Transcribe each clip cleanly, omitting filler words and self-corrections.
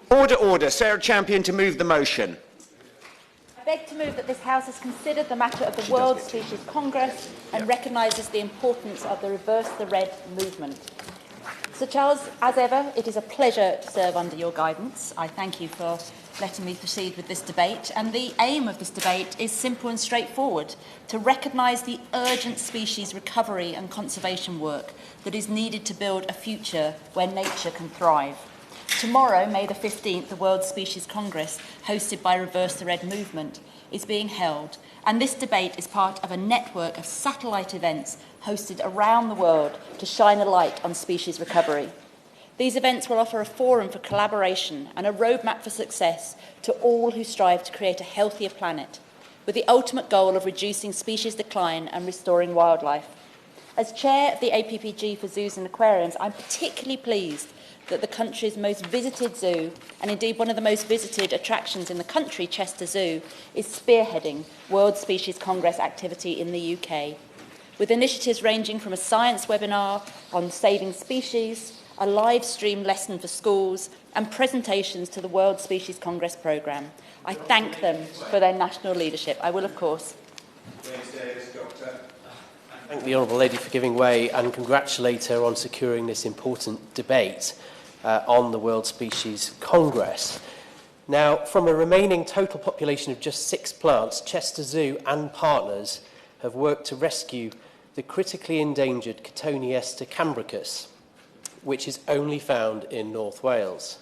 Order, order. Sarah Champion to move the motion. I beg to move that this House has considered the matter of the World Species Congress and recognises the importance of the Reverse the Red movement. Sir Charles, as ever, it is a pleasure to serve under your guidance. I thank you for letting me proceed with this debate. And the aim of this debate is simple and straightforward: to recognise the urgent species recovery and conservation work that is needed to build a future where nature can thrive. Tomorrow, May the 15th, the World Species Congress, hosted by Reverse the Red movement, is being held, and this debate is part of a network of satellite events hosted around the world to shine a light on species recovery. These events will offer a forum for collaboration and a roadmap for success to all who strive to create a healthier planet, with the ultimate goal of reducing species decline and restoring wildlife. As chair of the APPG for Zoos and Aquariums, I'm particularly pleased that the country's most visited zoo, and indeed one of the most visited attractions in the country, Chester Zoo, is spearheading World Species Congress activity in the UK, with initiatives ranging from a science webinar on saving species, a live stream lesson for schools, and presentations to the World Species Congress programme. I thank them for their national leadership. I will, of course. I thank the Honourable Lady for giving way and congratulate her on securing this important debate on the World Species Congress. Now, from a remaining total population of just 6 plants, Chester Zoo and partners have worked to rescue the critically endangered Cotoneaster cambricus, which is only found in North Wales.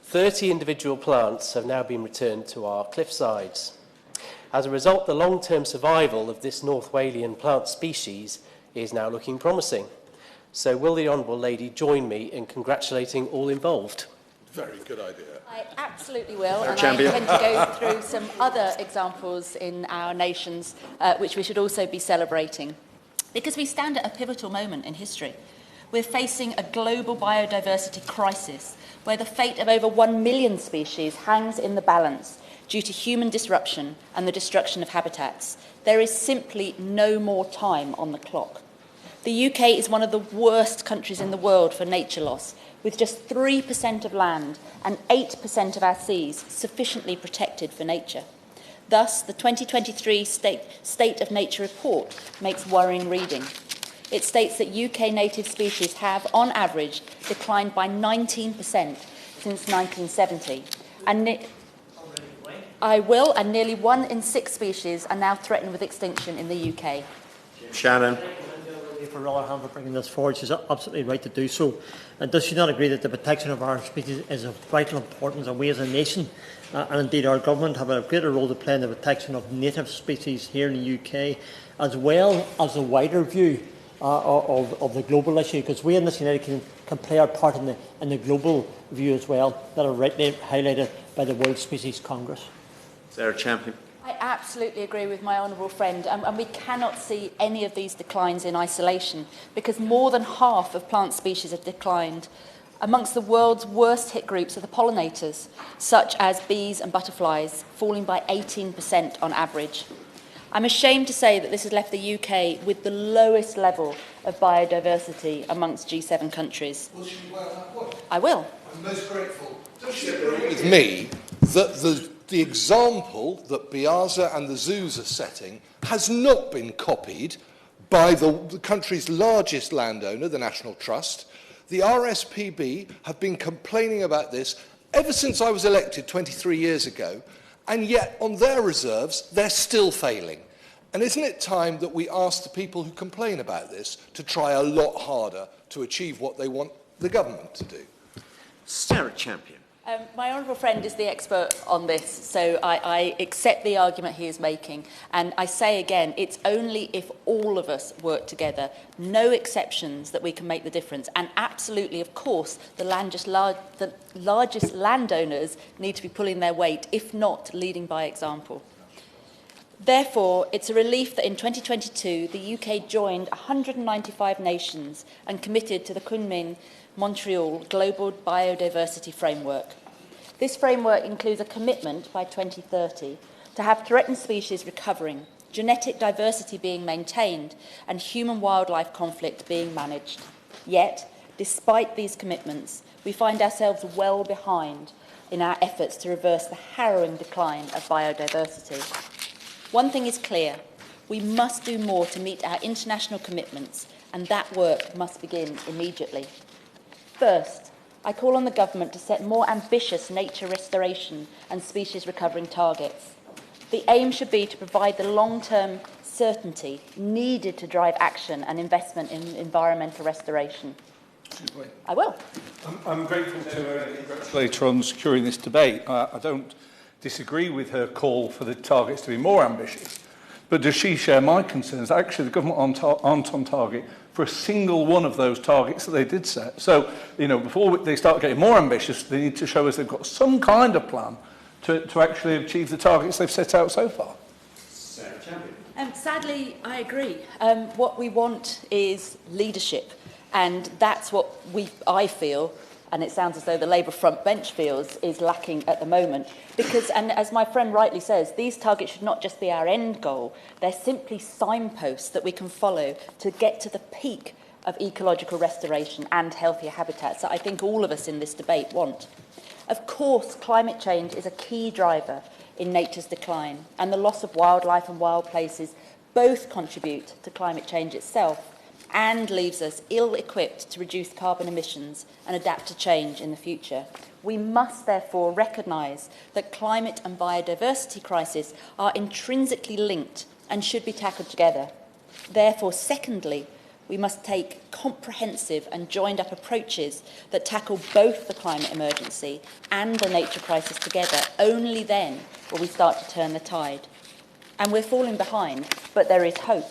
30 individual plants have now been returned to our cliff sides. As a result, the long-term survival of this North Walian plant species is now looking promising. So will the Honourable Lady join me in congratulating all involved? Very good idea. I absolutely will, and I intend to go through some other examples in our nations which we should also be celebrating. Because we stand at a pivotal moment in history. We're facing a global biodiversity crisis where the fate of over 1 million species hangs in the balance due to human disruption and the destruction of habitats. There is simply no more time on the clock. The UK is one of the worst countries in the world for nature loss, with just 3% of land and 8% of our seas sufficiently protected for nature. Thus, the 2023 State of Nature report makes worrying reading. It states that UK native species have, on average, declined by 19% since 1970. And nearly 1 in 6 species are now threatened with extinction in the UK. Shannon. For Rotherham for bringing this forward. She's absolutely right to do so. And does she not agree that the protection of our species is of vital importance, and we as a nation and indeed our government have a greater role to play in the protection of native species here in the UK, as well as the wider view of the global issue, because we in this United Kingdom can play our part in the global view as well, that are rightly highlighted by the World Species Congress. Sarah Champion. I absolutely agree with my honourable friend, and we cannot see any of these declines in isolation, because more than half of plant species have declined. Amongst the world's worst hit groups are the pollinators, such as bees and butterflies, falling by 18% on average. I'm ashamed to say that this has left the UK with the lowest level of biodiversity amongst G7 countries. Will she wear that point? I will. I'm most grateful. Does she agree with me that the example that Biaza and the zoos are setting has not been copied by the country's largest landowner, the National Trust? The RSPB have been complaining about this ever since I was elected 23 years ago, and yet on their reserves they're still failing. And isn't it time that we ask the people who complain about this to try a lot harder to achieve what they want the government to do? Sarah Champion. My honourable friend is the expert on this, so I accept the argument he is making. And I say again, it's only if all of us work together, no exceptions, that we can make the difference. And absolutely, of course, the largest landowners need to be pulling their weight, if not leading by example. Therefore, it's a relief that in 2022, the UK joined 195 nations and committed to the Kunming-Montreal Global Biodiversity Framework. This framework includes a commitment by 2030 to have threatened species recovering, genetic diversity being maintained, and human-wildlife conflict being managed. Yet, despite these commitments, we find ourselves well behind in our efforts to reverse the harrowing decline of biodiversity. One thing is clear: we must do more to meet our international commitments, and that work must begin immediately. First, I call on the Government to set more ambitious nature restoration and species recovering targets. The aim should be to provide the long-term certainty needed to drive action and investment in environmental restoration. I will. I'm grateful to her and congratulate her on securing this debate. I don't disagree with her call for the targets to be more ambitious, but does she share my concerns that actually the government aren't on target for a single one of those targets that they did set? So, before they start getting more ambitious, they need to show us they've got some kind of plan to actually achieve the targets they've set out so far. Sarah Champion. Sadly, I agree. What we want is leadership, and that's what I feel, and it sounds as though the Labour front bench feels, is lacking at the moment. Because, and as my friend rightly says, these targets should not just be our end goal, they're simply signposts that we can follow to get to the peak of ecological restoration and healthier habitats that I think all of us in this debate want. Of course, climate change is a key driver in nature's decline, and the loss of wildlife and wild places both contribute to climate change itself and leaves us ill-equipped to reduce carbon emissions and adapt to change in the future. We must therefore recognise that climate and biodiversity crises are intrinsically linked and should be tackled together. Therefore, secondly, we must take comprehensive and joined-up approaches that tackle both the climate emergency and the nature crisis together. Only then will we start to turn the tide. And we're falling behind, but there is hope.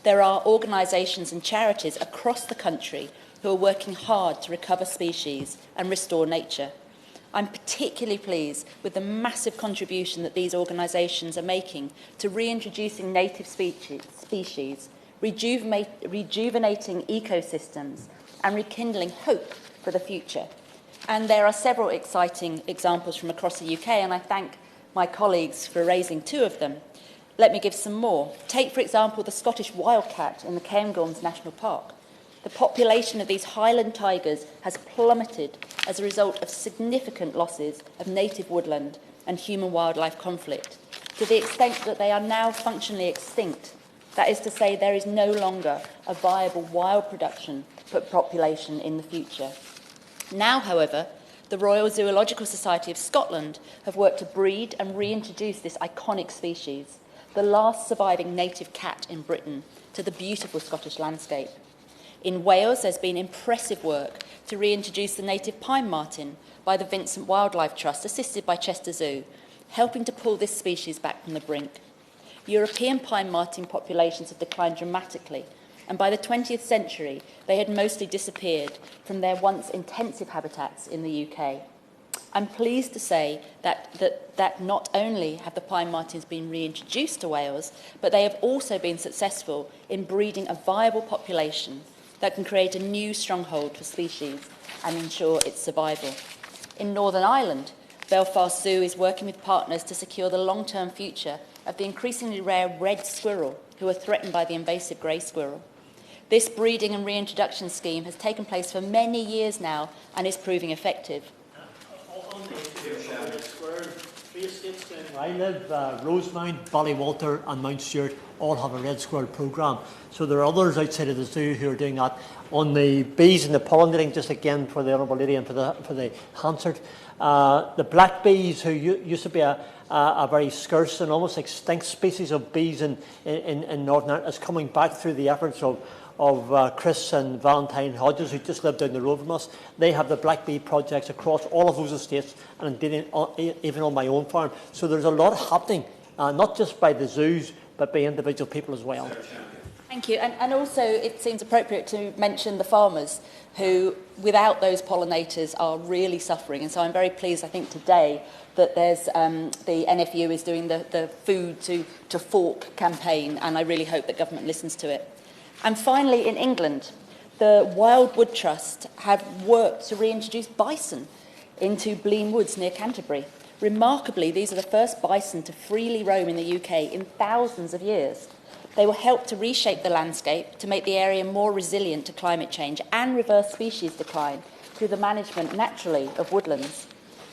There are organisations and charities across the country who are working hard to recover species and restore nature. I'm particularly pleased with the massive contribution that these organisations are making to reintroducing native species, rejuvenating ecosystems and rekindling hope for the future. And there are several exciting examples from across the UK, and I thank my colleagues for raising two of them. Let me give some more. Take, for example, the Scottish wildcat in the Cairngorms National Park. The population of these Highland tigers has plummeted as a result of significant losses of native woodland and human-wildlife conflict, to the extent that they are now functionally extinct. That is to say, there is no longer a viable wild production population in the future. Now, however, the Royal Zoological Society of Scotland have worked to breed and reintroduce this iconic species, the last surviving native cat in Britain, to the beautiful Scottish landscape. In Wales, there's been impressive work to reintroduce the native pine marten by the Vincent Wildlife Trust, assisted by Chester Zoo, helping to pull this species back from the brink. European pine marten populations have declined dramatically, and by the 20th century, they had mostly disappeared from their once intensive habitats in the UK. I'm pleased to say that not only have the pine martens been reintroduced to Wales, but they have also been successful in breeding a viable population that can create a new stronghold for species and ensure its survival. In Northern Ireland, Belfast Zoo is working with partners to secure the long-term future of the increasingly rare red squirrel, who are threatened by the invasive grey squirrel. This breeding and reintroduction scheme has taken place for many years now and is proving effective. Three estates down where I live, Rosemount, Ballywalter and Mount Stewart, all have a red squirrel programme. So there are others outside of the zoo who are doing that. On the bees and the pollinating, just again for the Honourable Lady and for the Hansard, the black bees, who used to be a very scarce and almost extinct species of bees in Northern Ireland, is coming back through the efforts of Chris and Valentine Hodges, who just lived down the road from us. They have the black bee projects across all of those estates, and indeed even on my own farm. So there's a lot happening, not just by the zoos, but by individual people as well. Thank you. And also it seems appropriate to mention the farmers who, without those pollinators, are really suffering. And so I'm very pleased, I think, today that there's the NFU is doing the Food to Fork campaign, and I really hope that government listens to it. And finally, in England, the Wildwood Trust have worked to reintroduce bison into Blean Woods near Canterbury. Remarkably, these are the first bison to freely roam in the UK in thousands of years. They will help to reshape the landscape to make the area more resilient to climate change and reverse species decline through the management, naturally, of woodlands.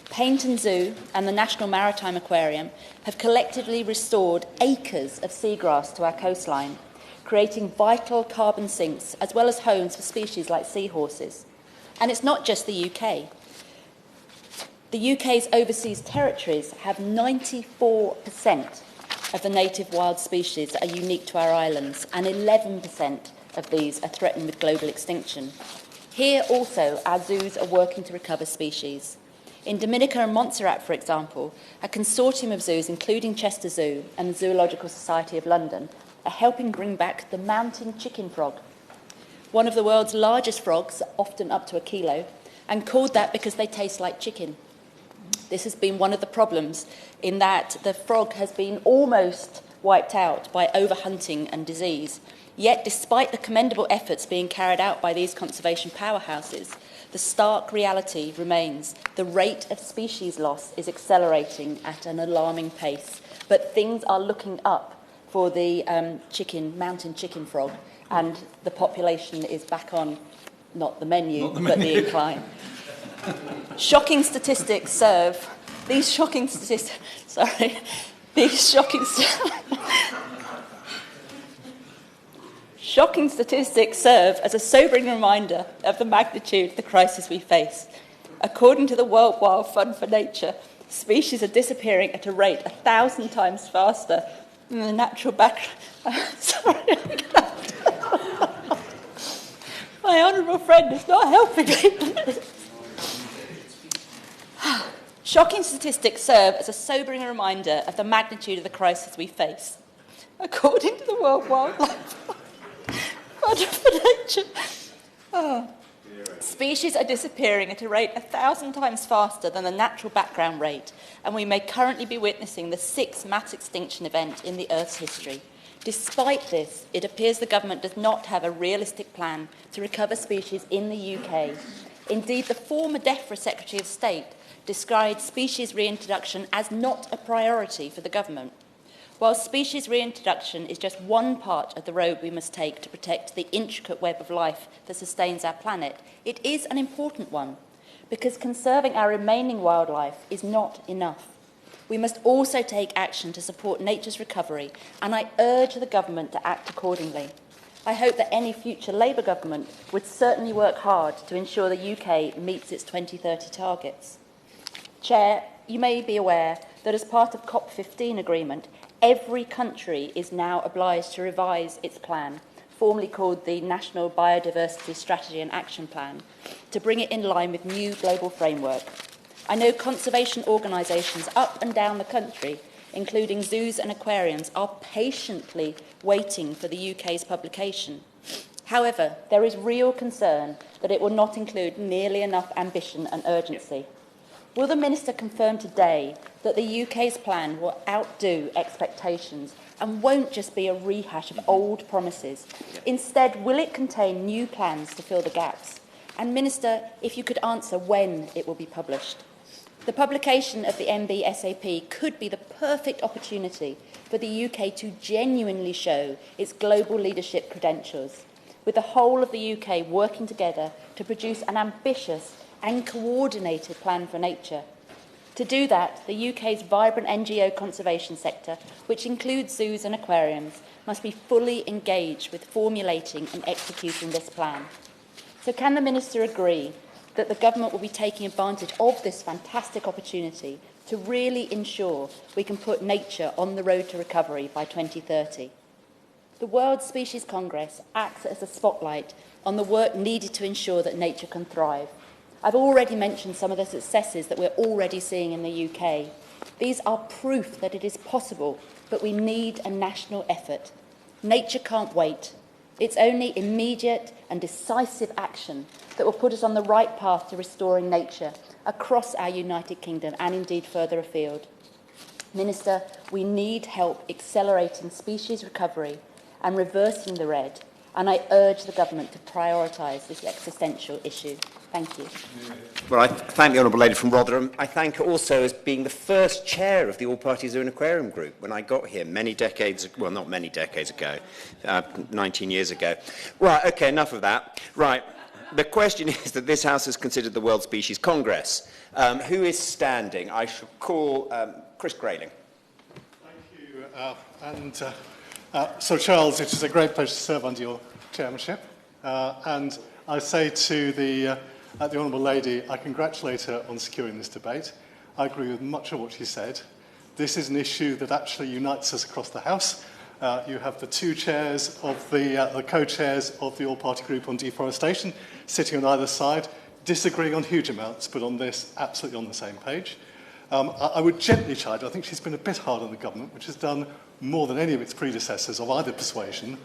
Paynton Zoo and the National Maritime Aquarium have collectively restored acres of seagrass to our coastline, creating vital carbon sinks as well as homes for species like seahorses. And it's not just the UK. The UK's overseas territories have 94% of the native wild species that are unique to our islands, and 11% of these are threatened with global extinction. Here also, our zoos are working to recover species. In Dominica and Montserrat, for example, a consortium of zoos, including Chester Zoo and the Zoological Society of London, are helping bring back the mountain chicken frog, one of the world's largest frogs, often up to 1 kilo, and called that because they taste like chicken. This has been one of the problems in that the frog has been almost wiped out by overhunting and disease. Yet, despite the commendable efforts being carried out by these conservation powerhouses, the stark reality remains. The rate of species loss is accelerating at an alarming pace. But things are looking up for the mountain chicken frog, and the population is back on, not the menu, but the incline. Shocking statistics serve. These shocking statistics serve as a sobering reminder of the magnitude of the crisis we face. According to the World Wide Fund for Nature, species are disappearing at a rate 1,000 times faster than the natural background. My honourable friend is not helping me. Shocking statistics serve as a sobering reminder of the magnitude of the crisis we face. According to the World Wildlife Fund for Nature, species are disappearing at a rate 1,000 times faster than the natural background rate, and we may currently be witnessing the 6th mass extinction event in the Earth's history. Despite this, it appears the government does not have a realistic plan to recover species in the UK. Indeed, the former DEFRA Secretary of State described species reintroduction as not a priority for the government. While species reintroduction is just one part of the road we must take to protect the intricate web of life that sustains our planet, it is an important one, because conserving our remaining wildlife is not enough. We must also take action to support nature's recovery, and I urge the government to act accordingly. I hope that any future Labour government would certainly work hard to ensure the UK meets its 2030 targets. Chair, you may be aware that as part of COP15 agreement, every country is now obliged to revise its plan, formerly called the National Biodiversity Strategy and Action Plan, to bring it in line with new global framework. I know conservation organisations up and down the country, including zoos and aquariums, are patiently waiting for the UK's publication. However, there is real concern that it will not include nearly enough ambition and urgency. Will the Minister confirm today that the UK's plan will outdo expectations and won't just be a rehash of old promises? Instead, will it contain new plans to fill the gaps? And Minister, if you could answer when it will be published. The publication of the MBSAP could be the perfect opportunity for the UK to genuinely show its global leadership credentials, with the whole of the UK working together to produce an ambitious and coordinated plan for nature. To do that, the UK's vibrant NGO conservation sector, which includes zoos and aquariums, must be fully engaged with formulating and executing this plan. So can the Minister agree that the government will be taking advantage of this fantastic opportunity to really ensure we can put nature on the road to recovery by 2030? The World Species Congress acts as a spotlight on the work needed to ensure that nature can thrive. I've already mentioned some of the successes that we're already seeing in the UK. These are proof that it is possible, but we need a national effort. Nature can't wait. It's only immediate and decisive action that will put us on the right path to restoring nature across our United Kingdom and indeed further afield. Minister, we need help accelerating species recovery and reversing the red, and I urge the government to prioritise this existential issue. Thank you. Well, I thank the Honourable Lady from Rotherham. I thank her also as being the first chair of the All-Party Zoo and Aquarium Group when I got here many decades, well, not many decades ago, 19 years ago. Right, OK, enough of that. Right, The question is that this House has considered the World Species Congress. Who is standing? I shall call Chris Grayling. Thank you. So, Charles, it is a great pleasure to serve under your chairmanship. And I say to the Honourable Lady, I congratulate her on securing this debate. I agree with much of what she said. This is an issue that actually unites us across the House. You have the two chairs of the co-chairs of the all-party group on deforestation sitting on either side, disagreeing on huge amounts, but on this, absolutely on the same page. I would gently chide her. I think she's been a bit hard on the government, which has done more than any of its predecessors of either persuasion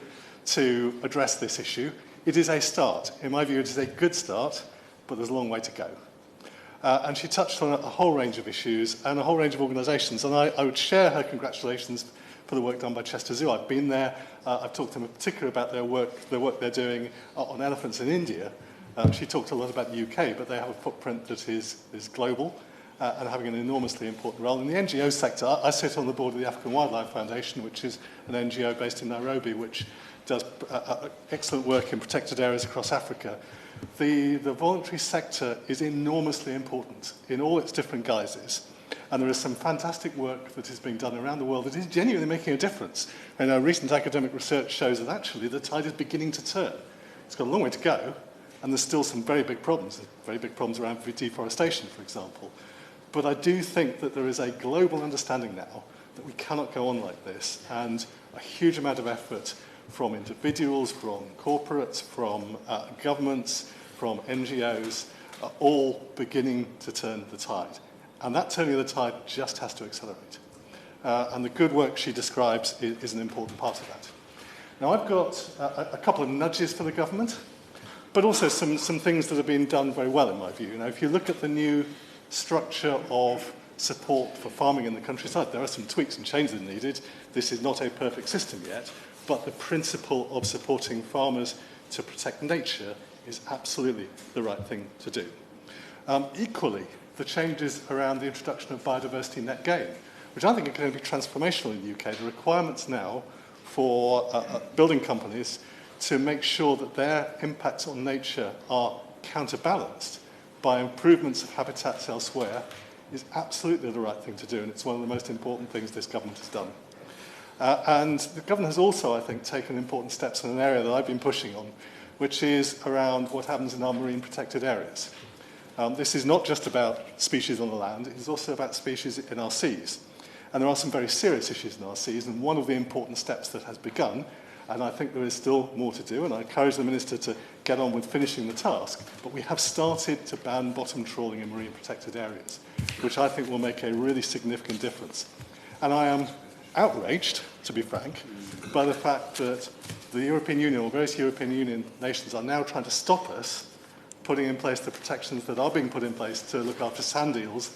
to address this issue. It is a start. In my view, it is a good start, but there's a long way to go. And she touched on a whole range of issues and a whole range of organisations, and I would share her congratulations for the work done by Chester Zoo. I've been there. I've talked to them in particular about their work they're doing on elephants in India. She talked a lot about the UK, but they have a footprint that is global and having an enormously important role. In the NGO sector, I sit on the board of the African Wildlife Foundation, which is an NGO based in Nairobi, which does excellent work in protected areas across Africa. The voluntary sector is enormously important in all its different guises. And there is some fantastic work that is being done around the world that is genuinely making a difference. And recent academic research shows that actually the tide is beginning to turn. It's got a long way to go, and there's still some very big problems. There's very big problems around deforestation, for example. But I do think that there is a global understanding now that we cannot go on like this, and a huge amount of effort from individuals, from corporates, from governments, from NGOs, are all beginning to turn the tide. And that turning of the tide just has to accelerate. And the good work she describes is an important part of that. Now, I've got a couple of nudges for the government, but also some things that have been done very well, in my view. Now, if you look at the new structure of support for farming in the countryside, there are some tweaks and changes needed. This is not a perfect system yet, but the principle of supporting farmers to protect nature is absolutely the right thing to do. Equally, the changes around the introduction of biodiversity net gain, which I think are going to be transformational in the UK. The requirements now for building companies to make sure that their impacts on nature are counterbalanced by improvements of habitats elsewhere is absolutely the right thing to do, and it's one of the most important things this government has done. And the government has also, I think, taken important steps in an area that I've been pushing on, which is around what happens in our marine protected areas. This is not just about species on the land, it is also about species in our seas. And there are some very serious issues in our seas, and one of the important steps that has begun, and I think there is still more to do, and I encourage the Minister to get on with finishing the task, but we have started to ban bottom trawling in marine protected areas, which I think will make a really significant difference. And I am outraged, to be frank, by the fact that the European Union, or various European Union nations, are now trying to stop us putting in place the protections that are being put in place to look after sand eels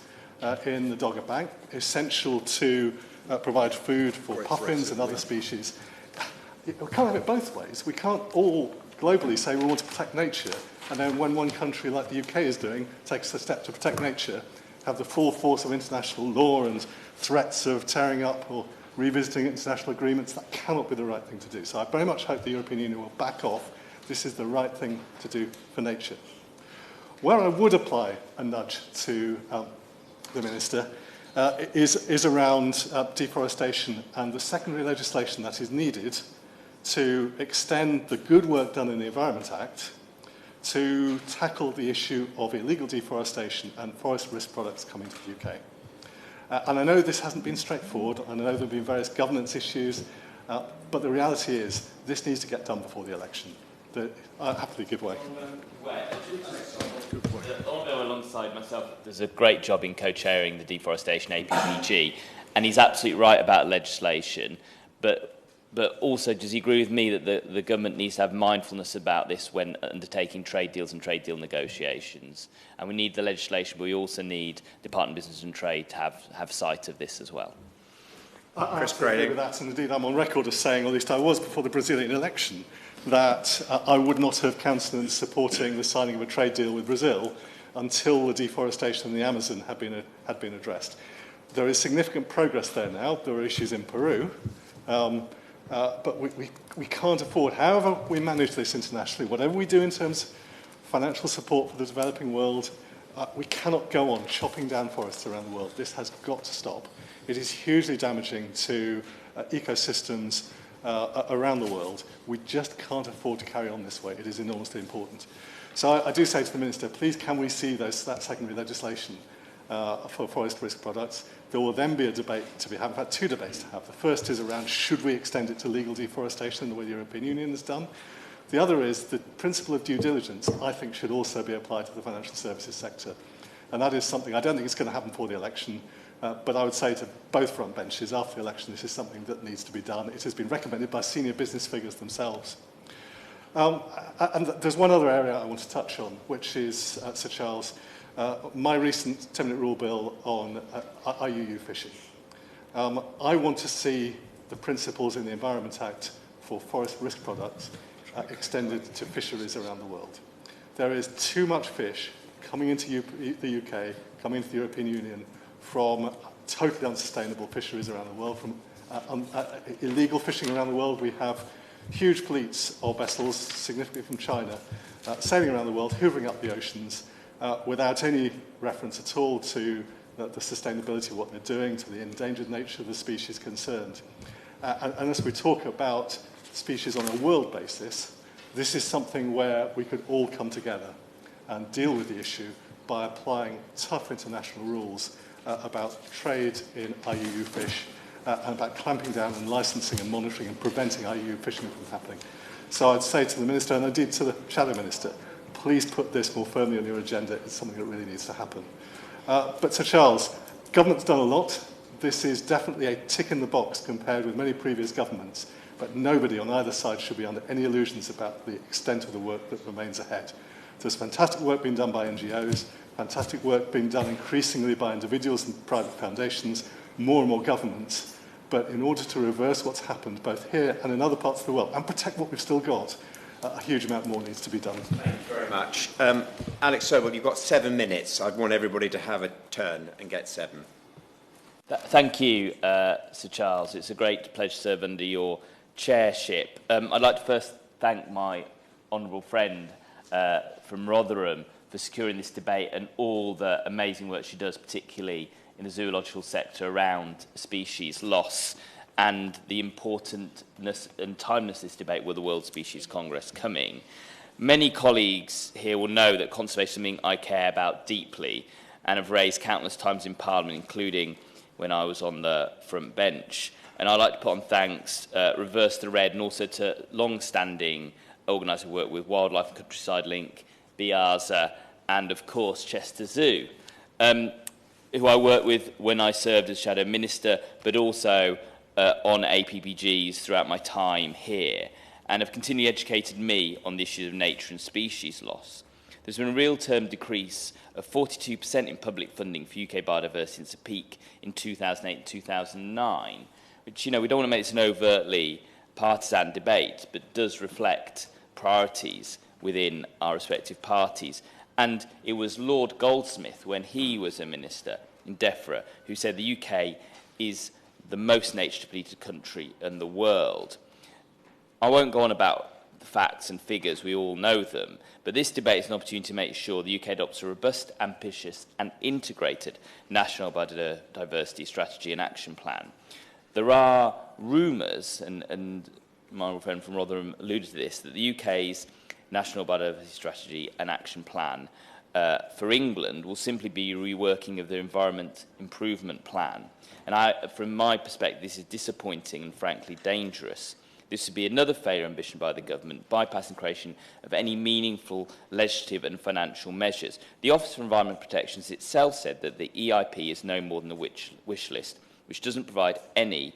in the Dogger Bank, essential to provide food for puffins and other species. We can't have it both ways. We can't all globally say we want to protect nature, and then when one country like the UK is doing, takes a step to protect nature, have the full force of international law and threats of tearing up or revisiting international agreements. That cannot be the right thing to do. So I very much hope the European Union will back off. This is the right thing to do for nature. Where I would apply a nudge to the Minister is around deforestation and the secondary legislation that is needed to extend the good work done in the Environment Act to tackle the issue of illegal deforestation and forest risk products coming to the UK. And I know this hasn't been straightforward, and I know there have been various governance issues, but the reality is this needs to get done before the election. I'll happily give way. Although alongside myself, does a great job in co-chairing the deforestation APPG, and he's absolutely right about legislation, but also does he agree with me that the government needs to have mindfulness about this when undertaking trade deals and trade deal negotiations? And we need the legislation, but we also need Department of Business and Trade to have sight of this as well. I agree with that, and indeed I'm on record as saying, or at least I was before the Brazilian election, that I would not have countenanced supporting the signing of a trade deal with Brazil until the deforestation in the Amazon had been addressed. There is significant progress there now. There are issues in Peru, but we can't afford, however we manage this internationally, whatever we do in terms financial support for the developing world. We cannot go on chopping down forests around the world. This has got to stop. It is hugely damaging to ecosystems around the world. We just can't afford to carry on this way. It is enormously important. So I do say to the Minister, please can we see that secondary legislation for forest risk products? There will then be a debate to be had. In fact, two debates to have. The first is around should we extend it to legal deforestation in the way the European Union has done. The other is the principle of due diligence, I think, should also be applied to the financial services sector. And that is something, I don't think it's going to happen before the election, but I would say to both front benches, after the election, this is something that needs to be done. It has been recommended by senior business figures themselves. And there's one other area I want to touch on, which is, Sir Charles, my recent 10-minute rule bill on IUU fishing. I want to see the principles in the Environment Act for forest risk products extended to fisheries around the world. There is too much fish coming into the UK, coming into the European Union from totally unsustainable fisheries around the world, from illegal fishing around the world. We have huge fleets of vessels, significantly from China, sailing around the world, hoovering up the oceans, without any reference at all to the sustainability of what they're doing, to the endangered nature of the species concerned. And as we talk about species on a world basis, this is something where we could all come together and deal with the issue by applying tough international rules about trade in IUU fish and about clamping down and licensing and monitoring and preventing IUU fishing from happening. So I'd say to the Minister, and indeed to the Shadow Minister, please put this more firmly on your agenda. It's something that really needs to happen. But Sir Charles, government's done a lot. This is definitely a tick in the box compared with many previous governments, but nobody on either side should be under any illusions about the extent of the work that remains ahead. There's fantastic work being done by NGOs, fantastic work being done increasingly by individuals and private foundations, more and more governments. But in order to reverse what's happened both here and in other parts of the world and protect what we've still got, a huge amount more needs to be done. Thank you very much. Alex Sobel, you've got 7 minutes. I'd want everybody to have a turn and get 7. Thank you, Sir Charles. It's a great pleasure to serve under your chairship. I'd like to first thank my honourable friend from Rotherham for securing this debate and all the amazing work she does, particularly in the zoological sector around species loss and the importantness and timeliness of this debate with the World Species Congress coming. Many colleagues here will know that conservation is something I care about deeply and have raised countless times in Parliament, including when I was on the front bench. And I'd like to put on thanks, Reverse the Red, and also to long-standing organising work with Wildlife and Countryside Link, BIASA, and of course Chester Zoo, who I worked with when I served as Shadow Minister, but also on APPGs throughout my time here, and have continually educated me on the issues of nature and species loss. There's been a real-term decrease of 42% in public funding for UK biodiversity since a peak in 2008 and 2009, which, you know, we don't want to make this an overtly partisan debate, but does reflect priorities within our respective parties. And it was Lord Goldsmith, when he was a minister in DEFRA, who said the UK is the most nature-depleted country in the world. I won't go on about the facts and figures, we all know them, but this debate is an opportunity to make sure the UK adopts a robust, ambitious and integrated national biodiversity strategy and action plan. There are rumours, and my friend from Rotherham alluded to this, that the UK's National Biodiversity Strategy and Action Plan for England will simply be reworking of the Environment Improvement Plan. And from my perspective, this is disappointing and frankly dangerous. This would be another failure ambition by the government, bypassing creation of any meaningful legislative and financial measures. The Office for Environment Protection itself said that the EIP is no more than a wish list, which doesn't provide any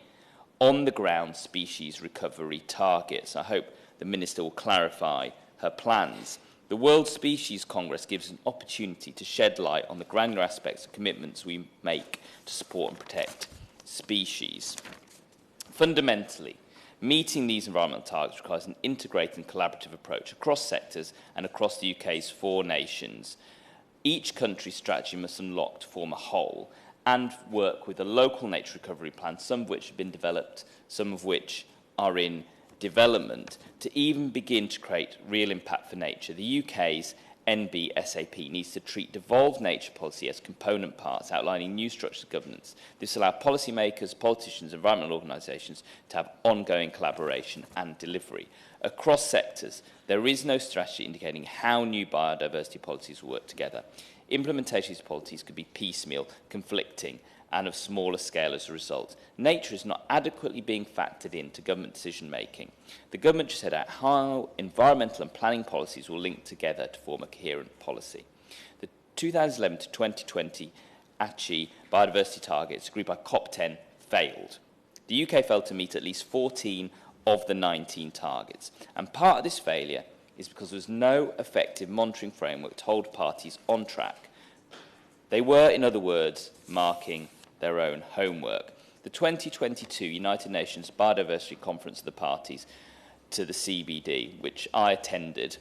on-the-ground species recovery targets. I hope the Minister will clarify her plans. The World Species Congress gives an opportunity to shed light on the granular aspects of commitments we make to support and protect species. Fundamentally, meeting these environmental targets requires an integrated and collaborative approach across sectors and across the UK's 4 nations. Each country's strategy must unlock to form a whole and work with a local nature recovery plan, some of which have been developed, some of which are in development, to even begin to create real impact for nature. The UK's NBSAP needs to treat devolved nature policy as component parts, outlining new structures of governance. This will allow policymakers, politicians, environmental organisations to have ongoing collaboration and delivery. Across sectors, there is no strategy indicating how new biodiversity policies will work together. Implementation of these policies could be piecemeal, conflicting, and of smaller scale as a result. Nature is not adequately being factored into government decision-making. The government just set out how environmental and planning policies will link together to form a coherent policy. The 2011 to 2020 ACHI biodiversity targets agreed by COP10 failed. The UK failed to meet at least 14 of the 19 targets, and part of this failure is because there was no effective monitoring framework to hold parties on track. They were, in other words, marking their own homework. The 2022 United Nations Biodiversity Conference of the Parties to the CBD, which I attended,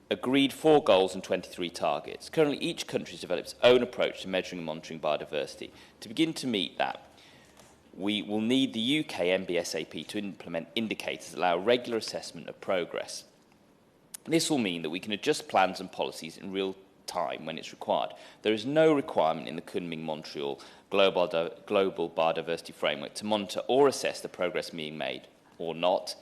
agreed 4 goals and 23 targets. Currently, each country has developed its own approach to measuring and monitoring biodiversity. To begin to meet that, we will need the UK NBSAP to implement indicators that allow regular assessment of progress. This will mean that we can adjust plans and policies in real time when it's required. There is no requirement in the Kunming-Montreal Global Biodiversity Framework to monitor or assess the progress being made, or not,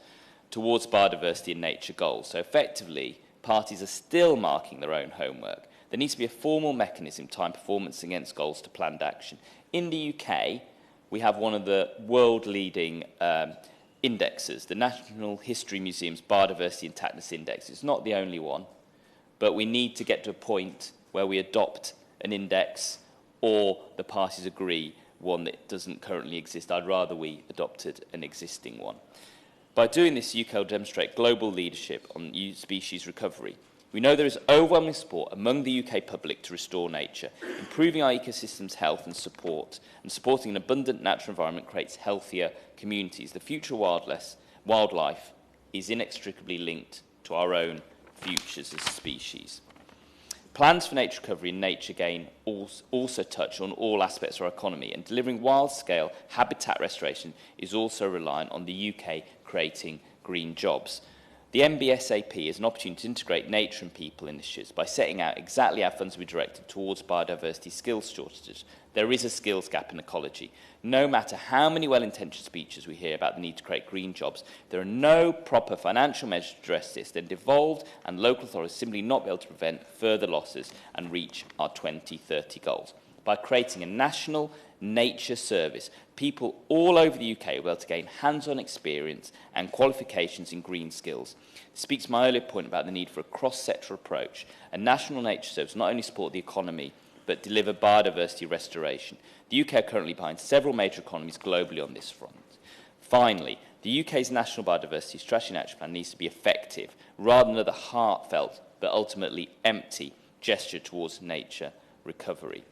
towards biodiversity and nature goals. So effectively, parties are still marking their own homework. There needs to be a formal mechanism tying performance against goals to planned action. In the UK, we have one of the world-leading indexes, the National History Museum's Biodiversity Intactness Index. It's not the only one, but we need to get to a point where we adopt an index or the parties agree one that doesn't currently exist. I'd rather we adopted an existing one. By doing this, the UK will demonstrate global leadership on species recovery. We know there is overwhelming support among the UK public to restore nature. Improving our ecosystem's health and supporting an abundant natural environment creates healthier communities. The future of wildlife is inextricably linked to our own futures as a species. Plans for nature recovery and nature gain also touch on all aspects of our economy, and delivering wild-scale habitat restoration is also reliant on the UK creating green jobs. The NBSAP is an opportunity to integrate nature and people initiatives by setting out exactly how funds will be directed towards biodiversity skills shortages. There is a skills gap in ecology. No matter how many well-intentioned speeches we hear about the need to create green jobs, there are no proper financial measures to address this, then devolved and local authorities simply not be able to prevent further losses and reach our 2030 goals. By creating a national nature service, people all over the UK will be able to gain hands-on experience and qualifications in green skills. This speaks to my earlier point about the need for a cross-sectoral approach. A national nature service will not only support the economy, but deliver biodiversity restoration. The UK are currently behind several major economies globally on this front. Finally, the UK's National Biodiversity Strategy and Action Plan needs to be effective, rather than another heartfelt, but ultimately empty, gesture towards nature recovery.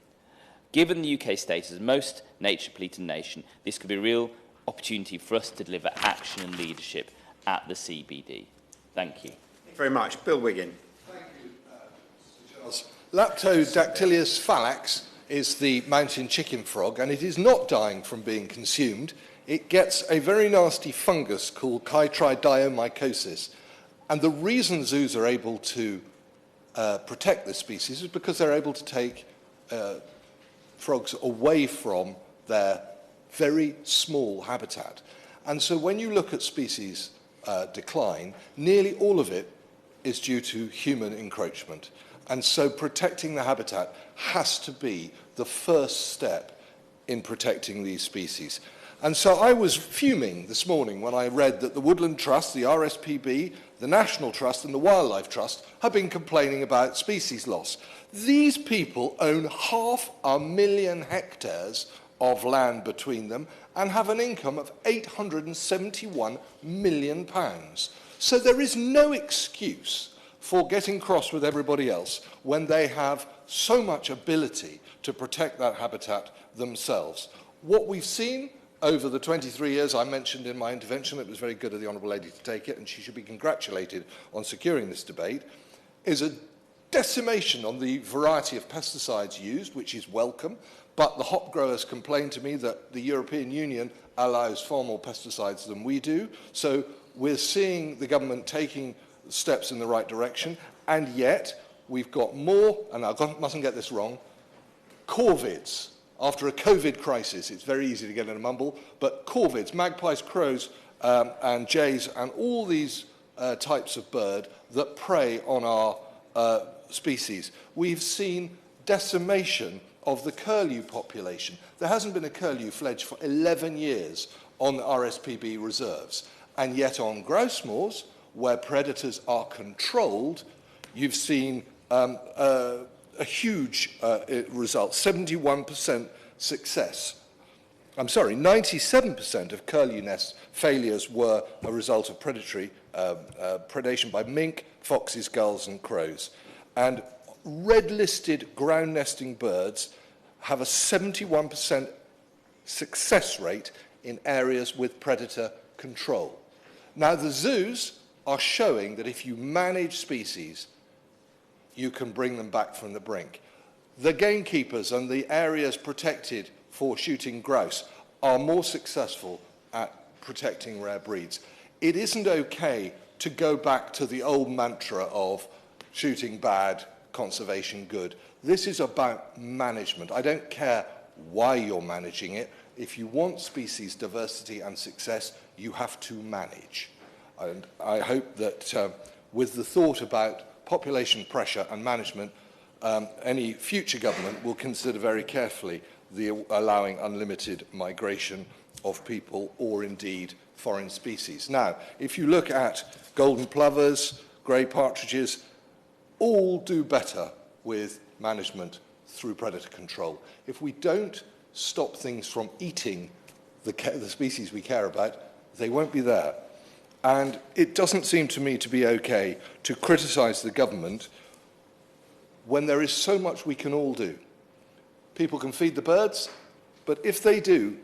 Given the UK's status as most nature-polluted nation, this could be a real opportunity for us to deliver action and leadership at the CBD. Thank you. Thank you very much. Bill Wiggin. Thank you, Mr. Charles. Leptodactylus phallax is the mountain chicken frog, and it is not dying from being consumed. It gets a very nasty fungus called chytridiomycosis. And the reason zoos are able to protect this species is because they're able to take frogs away from their very small habitat. And so when you look at species decline, nearly all of it is due to human encroachment. And so protecting the habitat has to be the first step in protecting these species. And so I was fuming this morning when I read that the Woodland Trust, the RSPB, the National Trust and the Wildlife Trust have been complaining about species loss. These people own 500,000 hectares of land between them and have an income of £871 million. So there is no excuse for getting cross with everybody else when they have so much ability to protect that habitat themselves. What we've seen over the 23 years I mentioned in my intervention, it was very good of the Honourable Lady to take it, and she should be congratulated on securing this debate, is a decimation on the variety of pesticides used, which is welcome, but the hop growers complain to me that the European Union allows far more pesticides than we do. So we're seeing the government taking steps in the right direction, and yet we've got more, and I mustn't get this wrong, corvids. After a COVID crisis, it's very easy to get in a mumble, but corvids, magpies, crows, and jays, and all these types of bird that prey on our species. We've seen decimation of the curlew population. There hasn't been a curlew fledged for 11 years on the RSPB reserves, and yet on grouse moors, where predators are controlled, you've seen a huge result, 71% success. I'm sorry, 97% of curlew nest failures were a result of predation by mink, foxes, gulls and crows. And red-listed ground nesting birds have a 71% success rate in areas with predator control. Now, the zoos are showing that if you manage species, you can bring them back from the brink. The gamekeepers and the areas protected for shooting grouse are more successful at protecting rare breeds. It isn't okay to go back to the old mantra of shooting bad, conservation good. This is about management. I don't care why you're managing it. If you want species diversity and success, you have to manage. And I hope that with the thought about population pressure and management, any future government will consider very carefully the allowing unlimited migration of people or indeed foreign species. Now, if you look at golden plovers, grey partridges, all do better with management through predator control. If we don't stop things from eating the species we care about, they won't be there. And it doesn't seem to me to be okay to criticise the government when there is so much we can all do. People can feed the birds, but if they do,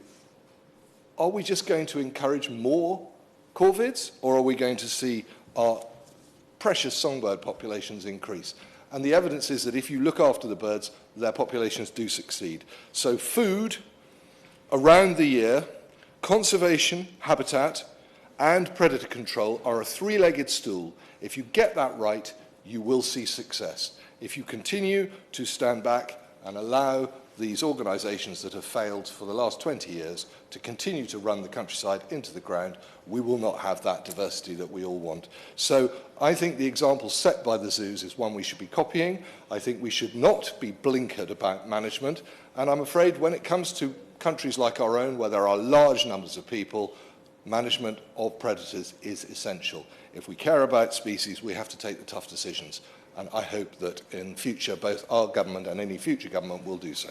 are we just going to encourage more corvids, or are we going to see our precious songbird populations increase? And the evidence is that if you look after the birds, their populations do succeed. So food around the year, conservation, habitat, and predator control are a three-legged stool. If you get that right, you will see success. If you continue to stand back and allow these organisations that have failed for the last 20 years to continue to run the countryside into the ground, we will not have that diversity that we all want. So I think the example set by the zoos is one we should be copying. I think we should not be blinkered about management. And I'm afraid when it comes to countries like our own, where there are large numbers of people, management of predators is essential. If we care about species, we have to take the tough decisions. And I hope that in future, both our government and any future government will do so.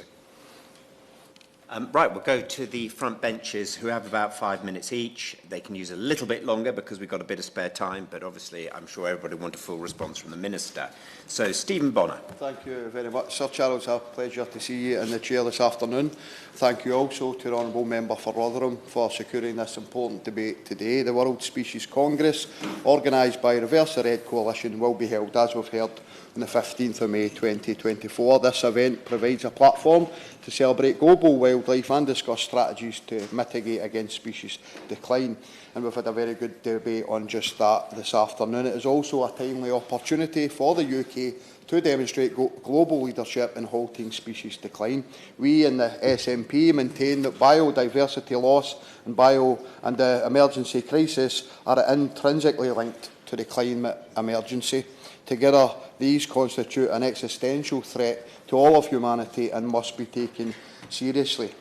Right, we'll go to the front benches who have about 5 minutes each. They can use a little bit longer because we've got a bit of spare time, but obviously I'm sure everybody wants a full response from the Minister. So, Stephen Bonner. Thank you very much, Sir Charles. It's a pleasure to see you in the chair this afternoon. Thank you also to the Honourable Member for Rotherham for securing this important debate today. The World Species Congress, organised by Reverse the Red Coalition, will be held, as we've heard, on the 15th of May 2024. This event provides a platform to celebrate global wildlife and discuss strategies to mitigate against species decline. And we've had a very good debate on just that this afternoon. It is also a timely opportunity for the UK to demonstrate global leadership in halting species decline. We in the SNP maintain that biodiversity loss and the emergency crisis are intrinsically linked to the climate emergency. Together, these constitute an existential threat to all of humanity and must be taken seriously.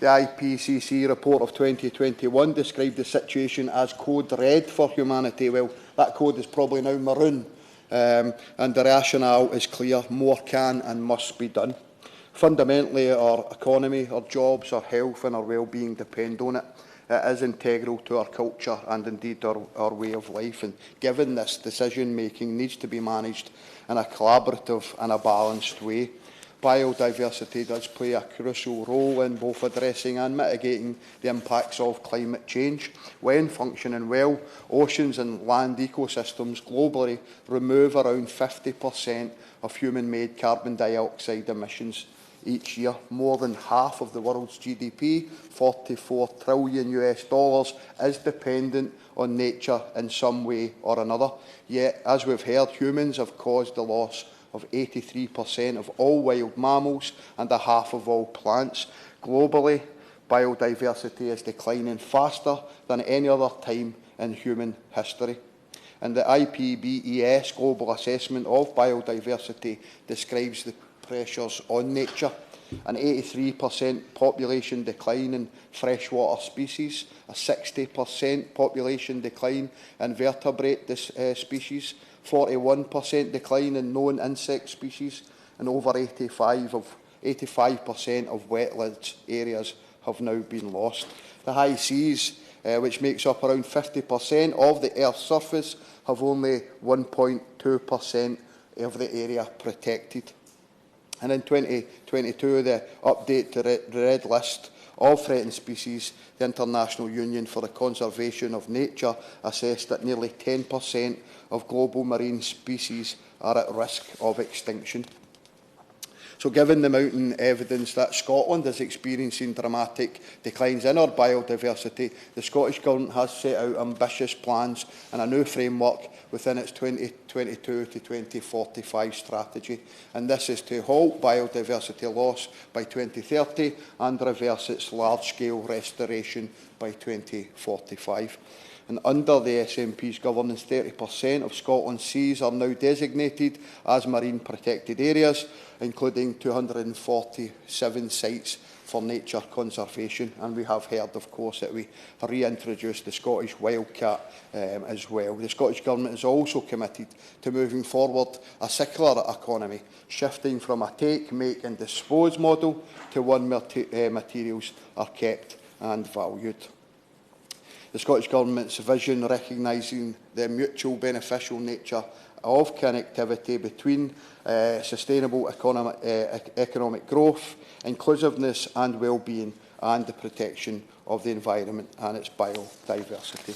The IPCC report of 2021 described the situation as code red for humanity. Well, that code is probably now maroon, and the rationale is clear. More can and must be done. Fundamentally, our economy, our jobs, our health and our well-being depend on it. It is integral to our culture and indeed our way of life. And given this, decision-making needs to be managed in a collaborative and a balanced way. Biodiversity does play a crucial role in both addressing and mitigating the impacts of climate change. When functioning well, oceans and land ecosystems globally remove around 50% of human-made carbon dioxide emissions each year. More than half of the world's GDP, $44 trillion, is dependent on nature in some way or another. Yet, as we've heard, humans have caused the loss of 83% of all wild mammals and a half of all plants. Globally, biodiversity is declining faster than any other time in human history. And the IPBES Global Assessment of Biodiversity describes the pressures on nature: an 83% population decline in freshwater species, a 60% population decline in vertebrate species, 41% decline in known insect species, and over 85% of wetlands areas have now been lost. The high seas, which makes up around 50% of the Earth's surface, have only 1.2% of the area protected. And in 2022, the update to the Red List of Threatened Species, the International Union for the Conservation of Nature assessed that nearly 10% of global marine species are at risk of extinction. So given the mounting evidence that Scotland is experiencing dramatic declines in our biodiversity, the Scottish Government has set out ambitious plans and a new framework within its 2022 to 2045 strategy. And this is to halt biodiversity loss by 2030 and reverse its large-scale restoration by 2045. And under the SNP's governance, 30% of Scotland's seas are now designated as marine protected areas, including 247 sites for nature conservation. And we have heard, of course, that we reintroduced the Scottish wildcat as well. The Scottish Government is also committed to moving forward a circular economy, shifting from a take, make and dispose model to one where materials are kept and valued. The Scottish Government's vision, recognising the mutual beneficial nature of connectivity between sustainable economic growth, inclusiveness and well-being, and the protection of the environment and its biodiversity.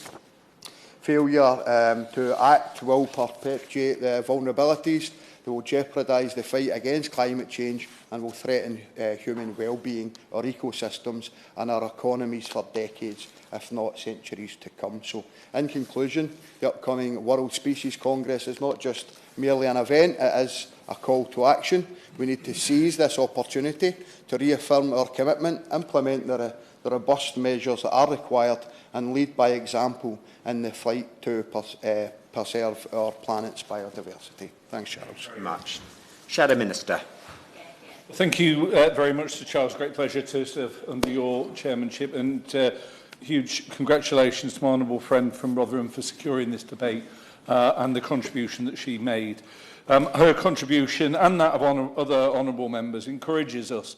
Failure to act will perpetuate the vulnerabilities that will jeopardise the fight against climate change and will threaten human well-being, our ecosystems and our economies for decades, if not centuries to come. So, in conclusion, the upcoming World Species Congress is not just merely an event, it is a call to action. We need to seize this opportunity to reaffirm our commitment, implement the robust measures that are required and lead by example in the fight to preserve our planet's biodiversity. Thanks, Charles. Thank you very much. Shadow Minister. Thank you very much, Sir Charles. Great pleasure to serve under your chairmanship, and huge congratulations to my honourable friend from Rotherham for securing this debate and the contribution that she made. Her contribution and that of other honourable members encourages us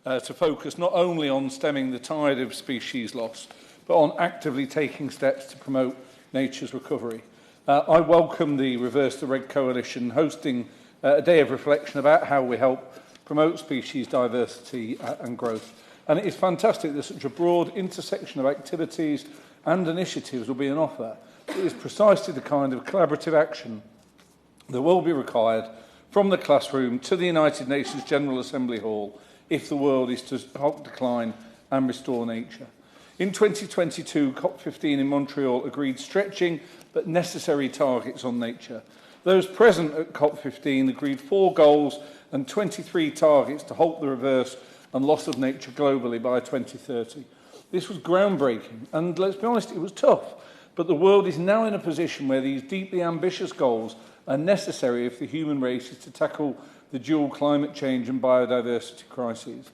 to focus not only on stemming the tide of species loss, but on actively taking steps to promote nature's recovery. I welcome the Reverse the Red Coalition hosting a day of reflection about how we help promote species diversity and growth. And it is fantastic that such a broad intersection of activities and initiatives will be on offer. It is precisely the kind of collaborative action that will be required from the classroom to the United Nations General Assembly Hall if the world is to halt decline and restore nature. In 2022, COP15 in Montreal agreed stretching but necessary targets on nature. Those present at COP15 agreed 4 goals and 23 targets to halt the reverse and loss of nature globally by 2030. This was groundbreaking, and let's be honest, it was tough. But the world is now in a position where these deeply ambitious goals are necessary if the human race is to tackle the dual climate change and biodiversity crises.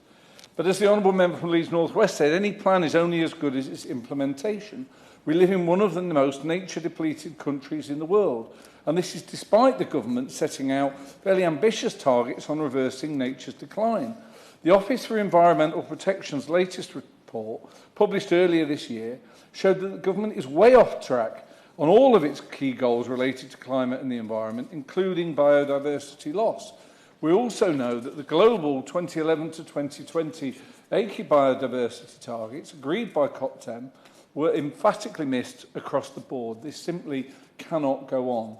But as the Honourable Member from Leeds North West said, any plan is only as good as its implementation. We live in one of the most nature-depleted countries in the world, and this is despite the government setting out fairly ambitious targets on reversing nature's decline. The Office for Environmental Protection's latest report, published earlier this year, showed that the government is way off track on all of its key goals related to climate and the environment, including biodiversity loss. We also know that the global 2011 to 2020 acre biodiversity targets agreed by COP10 were emphatically missed across the board. This simply cannot go on.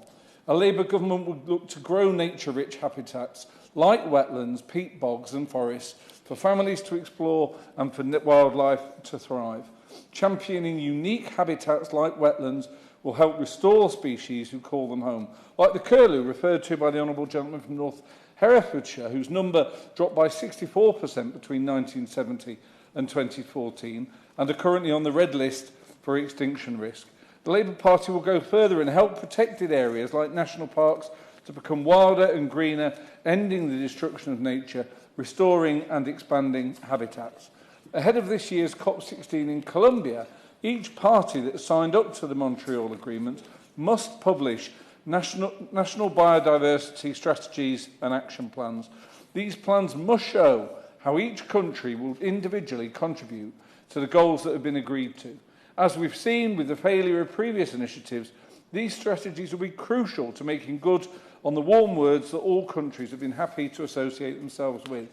A Labour government would look to grow nature-rich habitats like wetlands, peat bogs and forests for families to explore and for wildlife to thrive. Championing unique habitats like wetlands will help restore species who call them home, like the curlew referred to by the honourable gentleman from North Herefordshire, whose number dropped by 64% between 1970 and 2014 and are currently on the red list for extinction risk. The Labour Party will go further and help protected areas like national parks to become wilder and greener, ending the destruction of nature, restoring and expanding habitats. Ahead of this year's COP16 in Colombia, each party that signed up to the Montreal Agreement must publish national biodiversity strategies and action plans. These plans must show how each country will individually contribute to the goals that have been agreed to. As we've seen with the failure of previous initiatives, these strategies will be crucial to making good on the warm words that all countries have been happy to associate themselves with.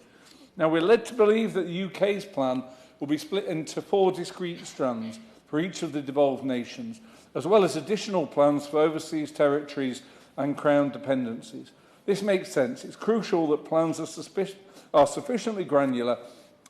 Now, we're led to believe that the UK's plan will be split into 4 discrete strands for each of the devolved nations, as well as additional plans for overseas territories and Crown dependencies. This makes sense. It's crucial that plans are sufficiently granular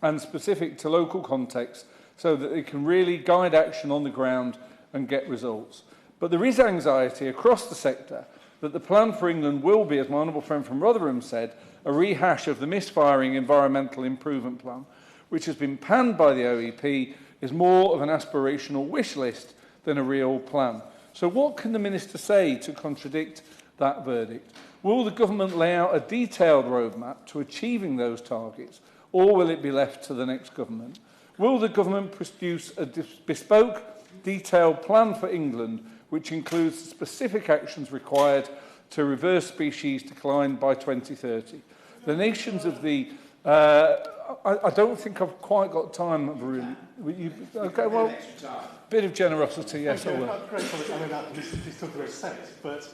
and specific to local context so that they can really guide action on the ground and get results. But there is anxiety across the sector that the plan for England will be, as my honourable friend from Rotherham said, a rehash of the misfiring environmental improvement plan, which has been panned by the OEP, is more of an aspirational wish list than a real plan. So what can the Minister say to contradict that verdict? Will the government lay out a detailed roadmap to achieving those targets, or will it be left to the next government? Will the government produce a bespoke, detailed plan for England, which includes specific actions required to reverse species decline by 2030? The nations of the... I don't think I've quite got time, Varun. Okay, well, bit of generosity, yes, I will. This took very sense, but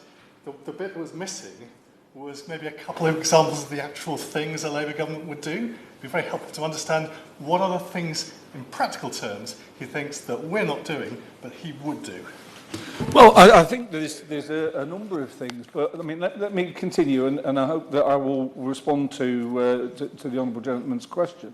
the bit that was missing was maybe a couple of examples of the actual things a Labour government would do. It'd be very helpful to understand what are the things, in practical terms, he thinks that we're not doing, but he would do. Well, I think there's a number of things, but I mean, let me continue, and I hope that I will respond to the honourable gentleman's question.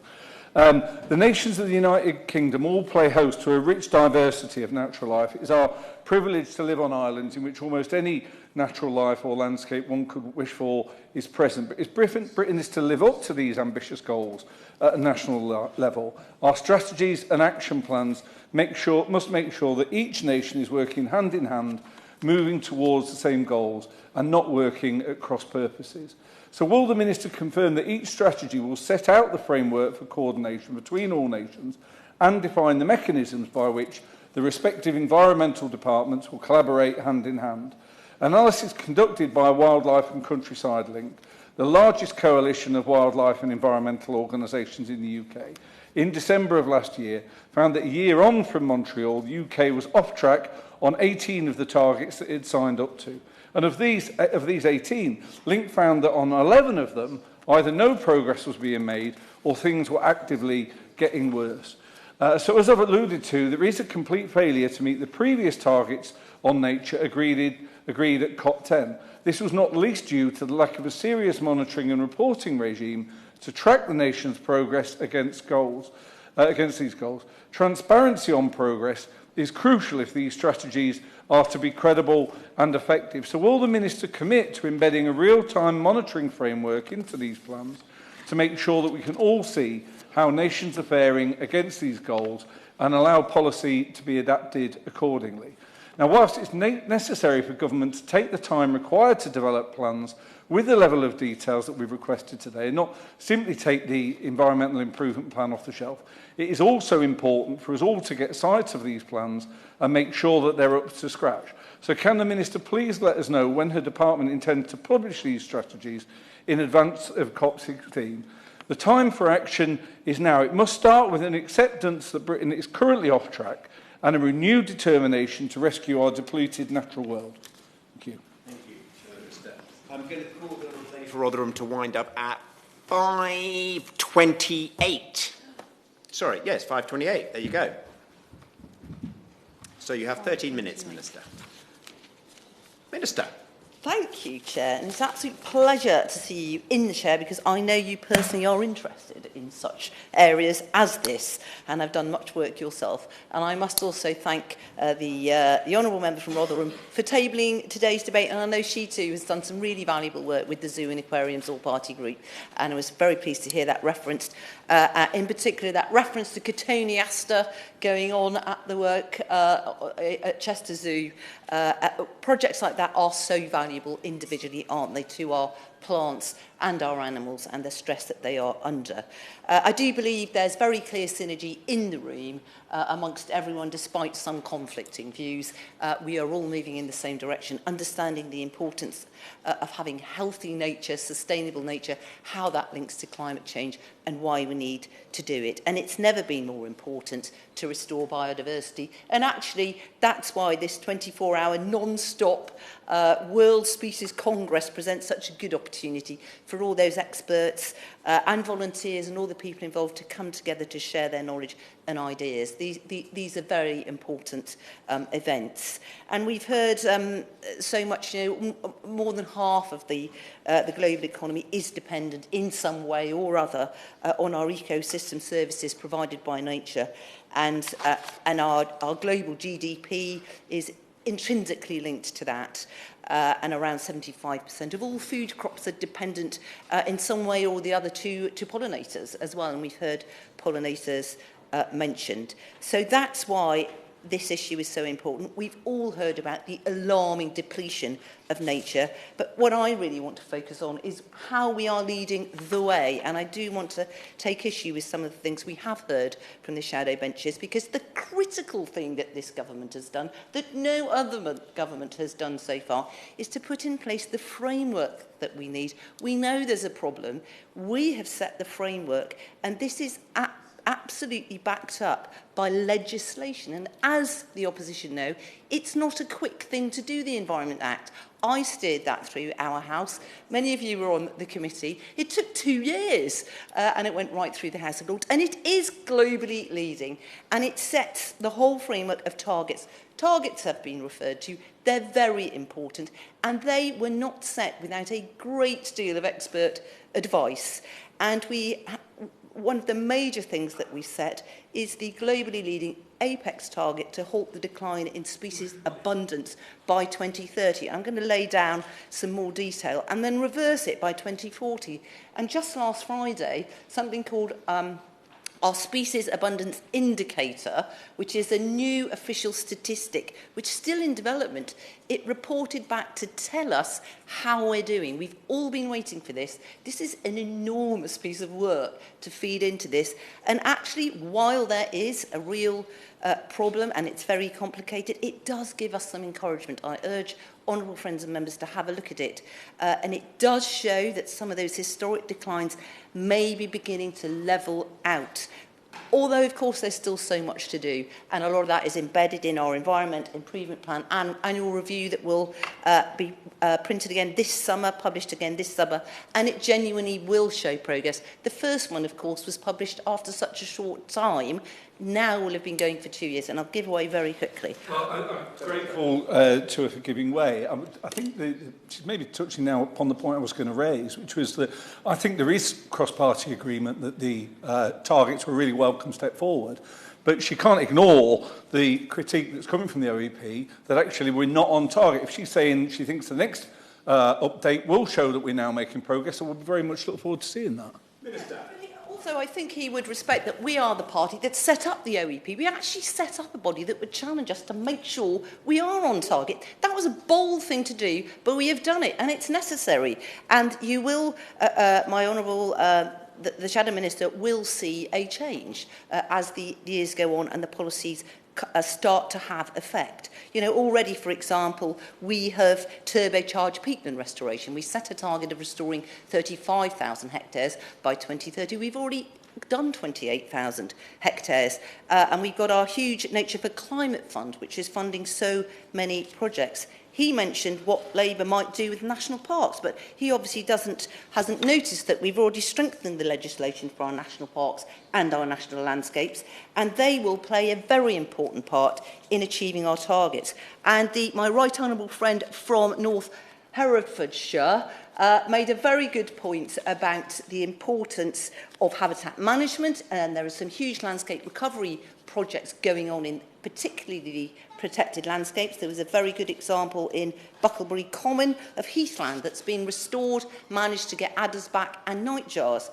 The nations of the United Kingdom all play host to a rich diversity of natural life. It is our privilege to live on islands in which almost any natural life or landscape one could wish for is present. But if Britain is to live up to these ambitious goals at a national level, our strategies and action plans must make sure that each nation is working hand in hand, moving towards the same goals and not working at cross purposes. So will the Minister confirm that each strategy will set out the framework for coordination between all nations and define the mechanisms by which the respective environmental departments will collaborate hand in hand? Analysis conducted by Wildlife and Countryside Link, the largest coalition of wildlife and environmental organisations in the UK, in December of last year, found that a year on from Montreal, the UK was off track on 18 of the targets that it had signed up to. And of these 18, Link found that on 11 of them, either no progress was being made or things were actively getting worse. So as I've alluded to, there is a complete failure to meet the previous targets on nature agreed at COP10. This was not least due to the lack of a serious monitoring and reporting regime to track the nation's progress against these goals. Transparency on progress is crucial if these strategies are to be credible and effective. So will the Minister commit to embedding a real-time monitoring framework into these plans to make sure that we can all see how nations are faring against these goals and allow policy to be adapted accordingly? Now, whilst it's necessary for government to take the time required to develop plans with the level of details that we've requested today, and not simply take the environmental improvement plan off the shelf, it is also important for us all to get sight of these plans and make sure that they're up to scratch. So can the Minister please let us know when her department intends to publish these strategies in advance of COP16? The time for action is now. It must start with an acceptance that Britain is currently off track and a renewed determination to rescue our depleted natural world. Thank you. Thank you, Minister. I'm going to call the lady for Rotherham to wind up at 5:28. Sorry, yes, 5:28. There you go. So you have 13 minutes, Minister. Minister. Thank you, Chair. And it's an absolute pleasure to see you in the chair, because I know you personally are interested in such areas as this and have done much work yourself. And I must also thank the honourable member from Rotherham for tabling today's debate. And I know she too has done some really valuable work with the Zoo and Aquariums All-Party Group. And I was very pleased to hear that referenced, in particular that reference to Cotoneaster going on at the work at Chester Zoo. Projects like that are so valuable individually, aren't they, to our plants and our animals and the stress that they are under. I do believe there's very clear synergy in the room amongst everyone, despite some conflicting views. We are all moving in the same direction, understanding the importance of having healthy nature, sustainable nature, how that links to climate change and why we need to do it. And it's never been more important to restore biodiversity. And actually, that's why this 24-hour non-stop World Species Congress presents such a good opportunity for all those experts and volunteers and all the people involved to come together to share their knowledge and ideas. These are very important events. And we've heard so much, more than half of the global economy is dependent in some way or other on our ecosystem services provided by nature. And our global GDP is intrinsically linked to that. And around 75% of all food crops are dependent in some way or the other to pollinators as well. And we've heard pollinators mentioned. So that's why this issue is so important. We've all heard about the alarming depletion of nature, but what I really want to focus on is how we are leading the way. And I do want to take issue with some of the things we have heard from the shadow benches, because the critical thing that this government has done, that no other government has done so far, is to put in place the framework that we need. We know there's a problem. We have set the framework, and this is absolutely backed up by legislation. And as the opposition know, it's not a quick thing to do, the Environment Act. I steered that through our House. Many of you were on the committee. It took 2 years and it went right through the House of Lords. And it is globally leading, and it sets the whole framework of targets. Targets have been referred to. They're very important, and they were not set without a great deal of expert advice. And one of the major things that we set is the globally leading apex target to halt the decline in species abundance by 2030. I'm going to lay down some more detail, and then reverse it by 2040. And just last Friday, something called our Species Abundance Indicator, which is a new official statistic, which is still in development. It reported back to tell us how we're doing. We've all been waiting for this. This is an enormous piece of work to feed into this. And actually, while there is a real problem and it's very complicated, it does give us some encouragement. I urge honourable friends and members to have a look at it. And it does show that some of those historic declines may be beginning to level out. Although, of course, there's still so much to do, and a lot of that is embedded in our Environment Improvement Plan and annual review that will be printed again this summer, published again this summer, and it genuinely will show progress. The first one, of course, was published after such a short time. Now will have been going for 2 years, and I'll give away very quickly. Well, I'm grateful to her for giving way. I think she's maybe touching now upon the point I was going to raise, which was that I think there is cross-party agreement that the targets were a really welcome step forward, but she can't ignore the critique that's coming from the OEP that actually we're not on target. If she's saying she thinks the next update will show that we're now making progress, I would very much look forward to seeing that. Minister. Also, I think he would respect that we are the party that set up the OEP. We actually set up a body that would challenge us to make sure we are on target. That was a bold thing to do, but we have done it, and it's necessary. And you will, my honourable the Shadow Minister will see a change as the years go on and the policies start to have effect. You know, already, for example, we have turbocharged peatland restoration. We set a target of restoring 35,000 hectares by 2030. We've already done 28,000 hectares. And we've got our huge Nature for Climate Fund, which is funding so many projects. He mentioned what Labour might do with national parks, but he obviously hasn't noticed that we've already strengthened the legislation for our national parks and our national landscapes, and they will play a very important part in achieving our targets. And my right honourable friend from North Herefordshire, made a very good point about the importance of habitat management, and there are some huge landscape recovery projects going on in particularly the protected landscapes. There was a very good example in Bucklebury Common of heathland that's been restored, managed to get adders back and nightjars.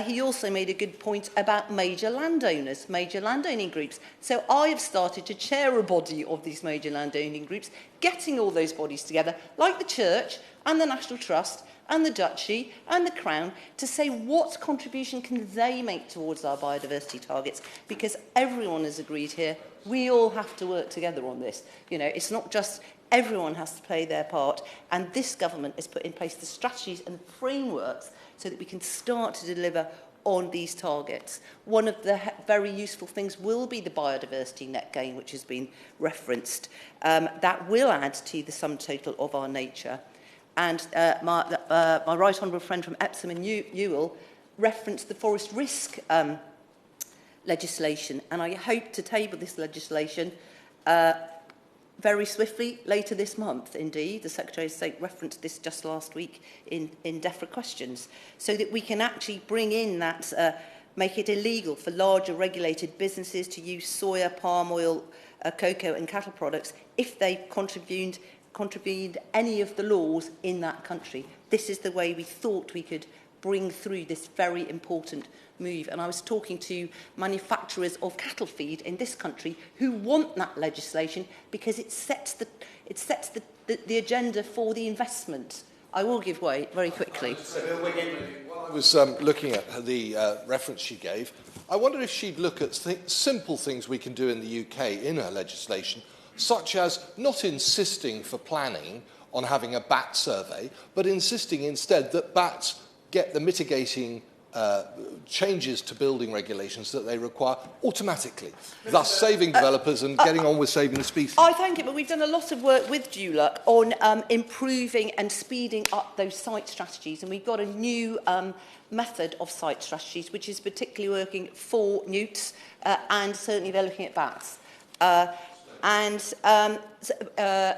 He also made a good point about major landowners, major landowning groups. So I have started to chair a body of these major landowning groups, getting all those bodies together, like the Church and the National Trust and the Duchy and the Crown, to say what contribution can they make towards our biodiversity targets, because everyone has agreed here we all have to work together on this. You know, it's not just everyone has to play their part, and this government has put in place the strategies and frameworks so that we can start to deliver on these targets. One of the very useful things will be the biodiversity net gain, which has been referenced. That will add to the sum total of our nature. And my right honourable friend from Epsom and Ewell referenced the forest risk legislation, and I hope to table this legislation very swiftly later this month. Indeed, the Secretary of State referenced this just last week in DEFRA questions, so that we can actually bring in that, make it illegal for larger regulated businesses to use soya, palm oil, cocoa and cattle products if they contravened any of the laws in that country. This is the way we thought we could bring through this very important move. And I was talking to manufacturers of cattle feed in this country who want that legislation because it sets the agenda for the investment. I will give way very quickly. While I was looking at the reference she gave, I wondered if she'd look at simple things we can do in the UK in her legislation, such as not insisting for planning on having a bat survey, but insisting instead that bats get the mitigating changes to building regulations that they require automatically, thus saving developers and getting on with saving the species. I thank you, but we've done a lot of work with DULUC on improving and speeding up those site strategies, and we've got a new method of site strategies which is particularly working for newts, and certainly they're looking at bats.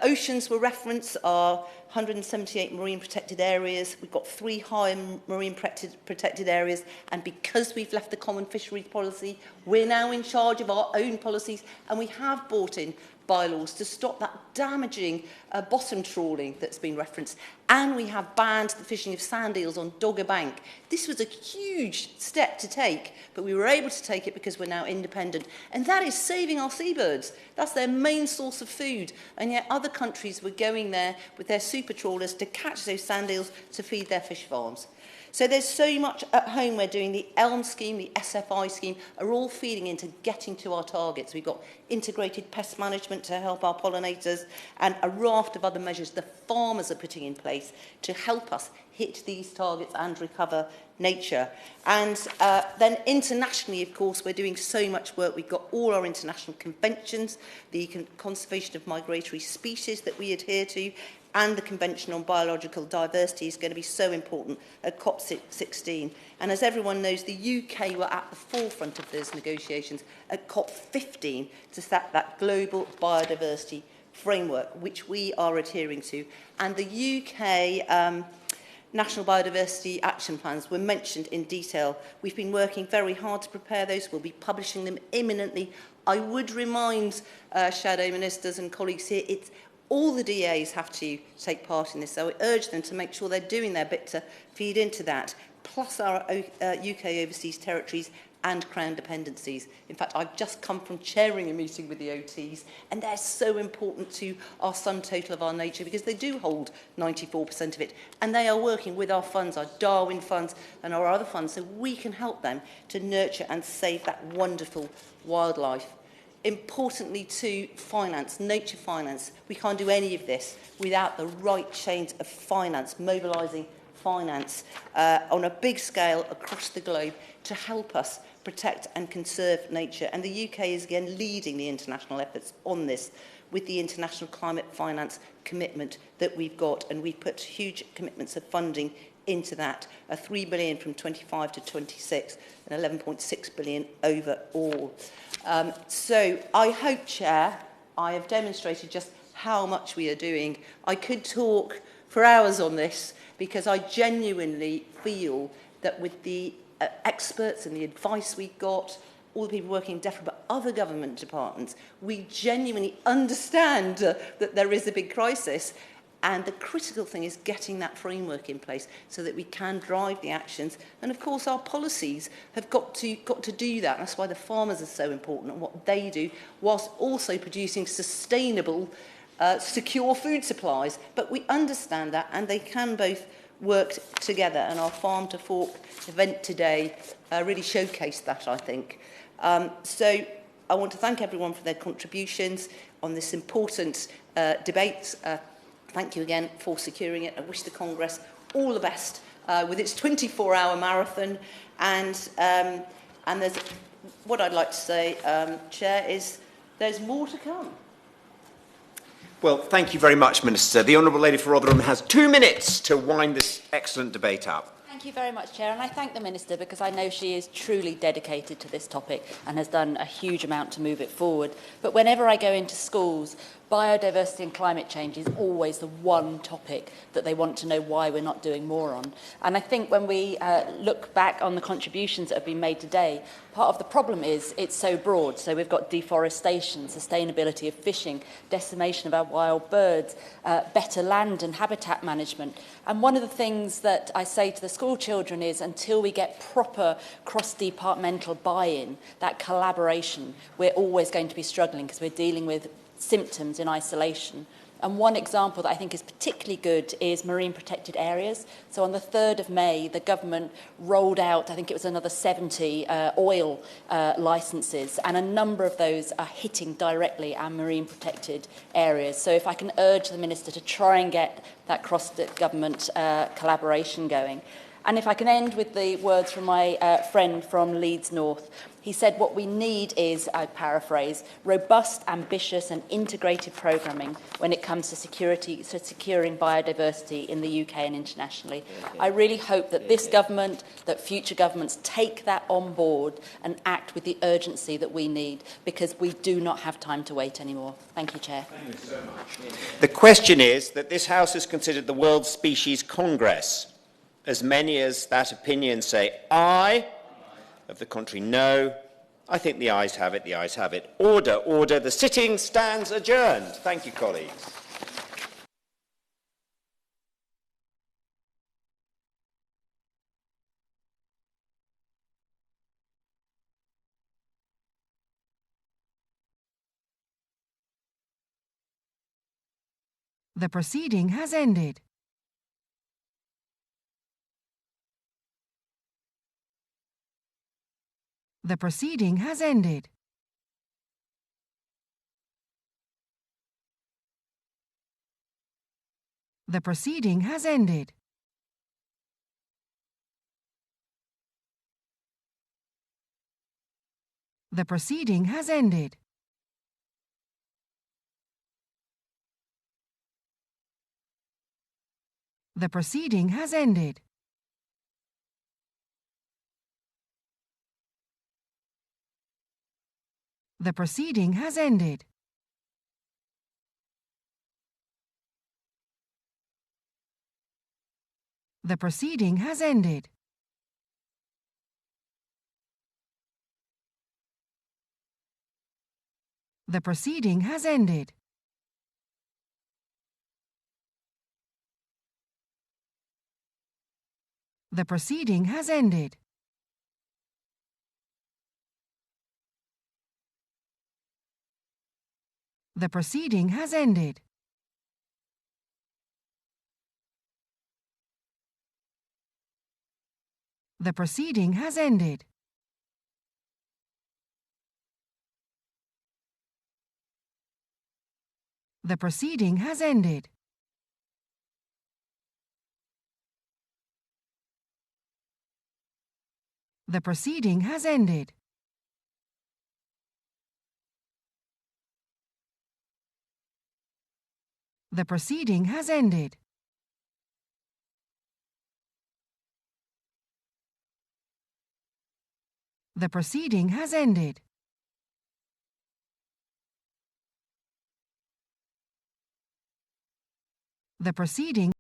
Oceans were referenced, are 178 marine protected areas. We've got 3 higher marine protected areas, and because we've left the common fisheries policy, we're now in charge of our own policies, and we have brought in bylaws to stop that damaging bottom trawling that's been referenced, and we have banned the fishing of sand eels on Dogger Bank. This was a huge step to take, but we were able to take it because we're now independent, and that is saving our seabirds. That's their main source of food, and yet other countries were going there with their super trawlers to catch those sand eels to feed their fish farms. So there's so much at home we're doing. The ELM scheme, the SFI scheme are all feeding into getting to our targets. We've got integrated pest management to help our pollinators and a raft of other measures the farmers are putting in place to help us hit these targets and recover nature. And then internationally, of course, we're doing so much work. We've got all our international conventions, the conservation of migratory species that we adhere to, and the Convention on Biological Diversity is going to be so important at COP16. And as everyone knows, the UK were at the forefront of those negotiations at COP15 to set that global biodiversity framework, which we are adhering to. And the UK National Biodiversity Action Plans were mentioned in detail. We've been working very hard to prepare those. We'll be publishing them imminently. I would remind shadow ministers and colleagues here, all the DAs have to take part in this, so I urge them to make sure they're doing their bit to feed into that, plus our UK overseas territories and Crown dependencies. In fact, I've just come from chairing a meeting with the OTs, and they're so important to our sum total of our nature because they do hold 94% of it, and they are working with our funds, our Darwin funds and our other funds, so we can help them to nurture and save that wonderful wildlife. Importantly to finance, nature finance. We can't do any of this without the right chains of finance, mobilising finance on a big scale across the globe to help us protect and conserve nature. And the UK is again leading the international efforts on this with the international climate finance commitment that we've got, and we've put huge commitments of funding into that, a 3 billion from 25 to 26 and 11.6 billion overall. So I hope, Chair, I have demonstrated just how much we are doing. I could talk for hours on this, because I genuinely feel that with the experts and the advice we got, all the people working in DEFRA, but other government departments, we genuinely understand that there is a big crisis. And the critical thing is getting that framework in place so that we can drive the actions. And of course, our policies have got to do that. That's why the farmers are so important and what they do, whilst also producing sustainable, secure food supplies. But we understand that, and they can both work together. And our Farm to Fork event today really showcased that, I think. So I want to thank everyone for their contributions on this important debate. Thank you again for securing it. I wish the Congress all the best with its 24-hour marathon. And there's, what I'd like to say, Chair, is there's more to come. Well, thank you very much, Minister. The Honourable Lady for Rotherham has 2 minutes to wind this excellent debate up. Thank you very much, Chair, and I thank the Minister because I know she is truly dedicated to this topic and has done a huge amount to move it forward. But whenever I go into schools, biodiversity and climate change is always the one topic that they want to know why we're not doing more on. And I think when we look back on the contributions that have been made today, part of the problem is it's so broad. So we've got deforestation, sustainability of fishing, decimation of our wild birds, better land and habitat management. And one of the things that I say to the school children is until we get proper cross-departmental buy-in, that collaboration, we're always going to be struggling because we're dealing with symptoms in isolation. And one example that I think is particularly good is marine protected areas. So on the 3rd of May, the government rolled out, I think it was another 70 oil licences, and a number of those are hitting directly our marine protected areas. So if I can urge the Minister to try and get that cross-government collaboration going. And if I can end with the words from my friend from Leeds North. He said what we need is, I paraphrase, robust, ambitious and integrated programming when it comes to securing biodiversity in the UK and internationally. I really hope that this government, that future governments take that on board and act with the urgency that we need, because we do not have time to wait anymore. Thank you, Chair. Thank you so much. The question is that this House has considered the World Species Congress. As many as that opinion say aye. Of the contrary, no. I think the ayes have it, the ayes have it. Order, order. The sitting stands adjourned. Thank you, colleagues. The proceeding has ended. The proceeding has ended. The proceeding has ended. The proceeding has ended. The proceeding has ended. The proceeding has ended. The proceeding has ended. The proceeding has ended. The proceeding has ended. The proceeding has ended. The proceeding has ended. The proceeding has ended. The proceeding has ended. The proceeding has ended. The proceeding has ended. The proceeding